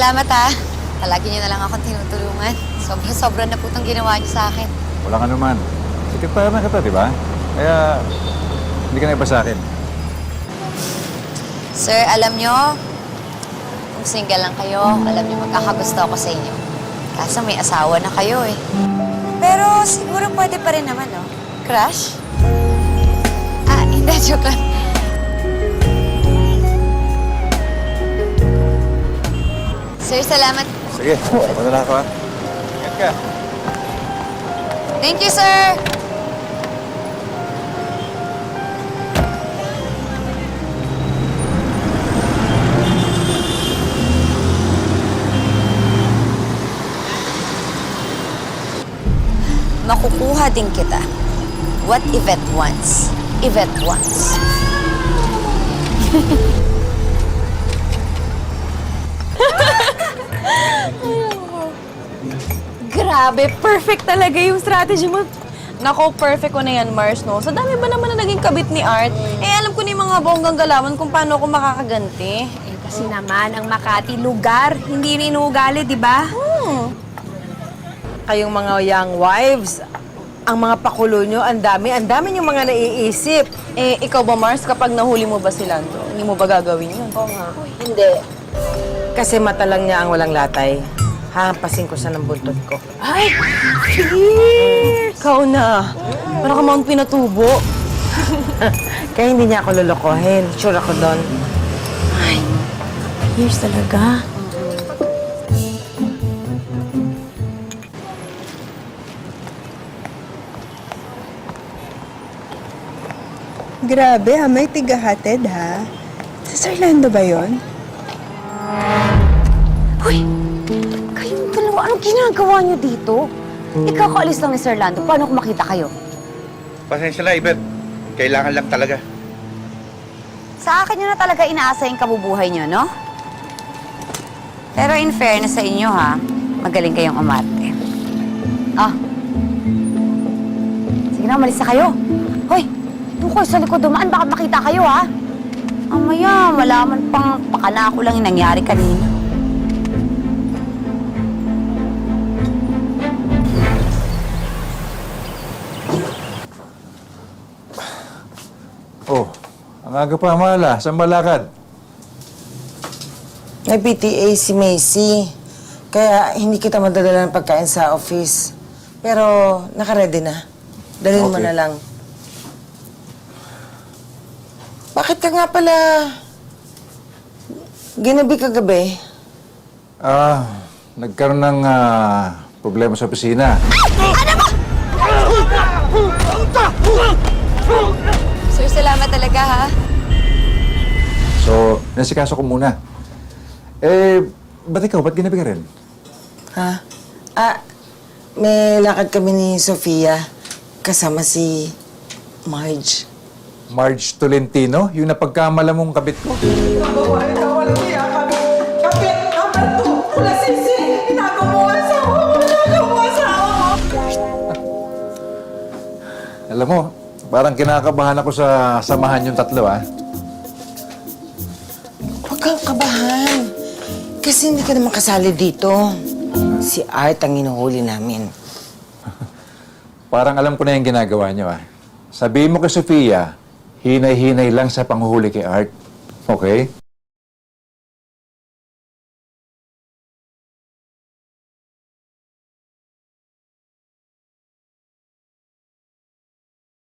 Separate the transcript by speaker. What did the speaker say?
Speaker 1: salamat ha. Palagi niyo na lang akong tinutulungan. Sobra-sobra na po itong ginawa niyo sa akin.
Speaker 2: Wala ka naman. Sekretary na kita, di ba? Kaya, hindi ka na iba sa akin.
Speaker 1: Sir, alam niyo, kung single lang kayo, alam niyo magkakagusto ako sa inyo. Kaso may asawa na kayo eh. Pero siguro pwede pa rin naman, no? Crush? Ah, hindi. Joke lang. Sir, salamat.
Speaker 2: Sige, wala na ako ha. Ingat ka.
Speaker 1: Thank you, sir! Makukuha din kita. What Yvette wants, Yvette wants.
Speaker 3: Grabe, perfect talaga yung strategy mo. Nako, perfect ko na yan, Mars, no? Sa dami ba naman na naging kabit ni Art? Eh, alam ko na yung mga bonggang galawan kung paano ako makakaganti.
Speaker 4: Eh, kasi naman, ang Makati, lugar, hindi rinugali, di ba?
Speaker 5: Kayong mga young wives, ang mga pakulo nyo, ang dami yung mga naiisip.
Speaker 3: Eh, ikaw ba, Mars, kapag nahuli mo ba si Lando, hindi mo ba gagawin yun?
Speaker 5: Oo nga. Hindi. Kasi mata lang niya ang walang latay. Hahampasin ko siya ng buntot ko.
Speaker 3: Ay! Fierce! Ikaw na. Para ka mang pinatubo.
Speaker 5: Kaya hindi niya ako lolokohin. Sure ako doon.
Speaker 3: Ay, fierce talaga.
Speaker 6: Grabe ha, may tigahatid ha. Sa Orlando ba yon?
Speaker 1: Hoy! Kayong dalawa, anong ginagawa niyo dito? Ikaw kaalis lang ni Sir Lando. Paano kung makita kayo?
Speaker 7: Pasensya na, Yvette. Kailangan lang talaga.
Speaker 1: Sa akin nyo na talaga inaasa yung kabubuhay nyo, no? Pero in fairness sa inyo, ha? Magaling kayong umarte. Ah. Sige na, umalis na kayo. Hoy! Doon kayo sa likod dumaan. Baka makita kayo, ha? Mamaya, malaman pang pakanako lang yung nangyari kanina.
Speaker 2: Oh, ang aga pa, Mala. Saan ba lakad?
Speaker 5: May PTA si Macy. Kaya hindi kita madadala ng pagkain sa office. Pero nakaredy na. Dalhin mo
Speaker 2: Okay.
Speaker 5: na lang. Bakit ka nga pala ginabi kagabi?
Speaker 2: Nagkaroon ng problema sa opisina.
Speaker 1: Sir, salamat talaga, ha?
Speaker 2: So, nasikaso ko muna. Eh, ba't ikaw? Ba't ginabi ka rin?
Speaker 5: Ha? May lakad kami ni Sofia kasama si Marge.
Speaker 2: Marge Tolentino? Yung napagkamala mong kabit ko? Alam mo, parang kinakabahan ako sa samahan yung tatlo, ah.
Speaker 5: Huwag kang kabahan. Kasi hindi ka naman kasali dito. Si Art ang inuhuli namin.
Speaker 2: Parang alam ko na yung ginagawa niyo, ah. Sabihin mo kay Sofia, hinay-hinay lang sa panghuhuli kay Art. Okay?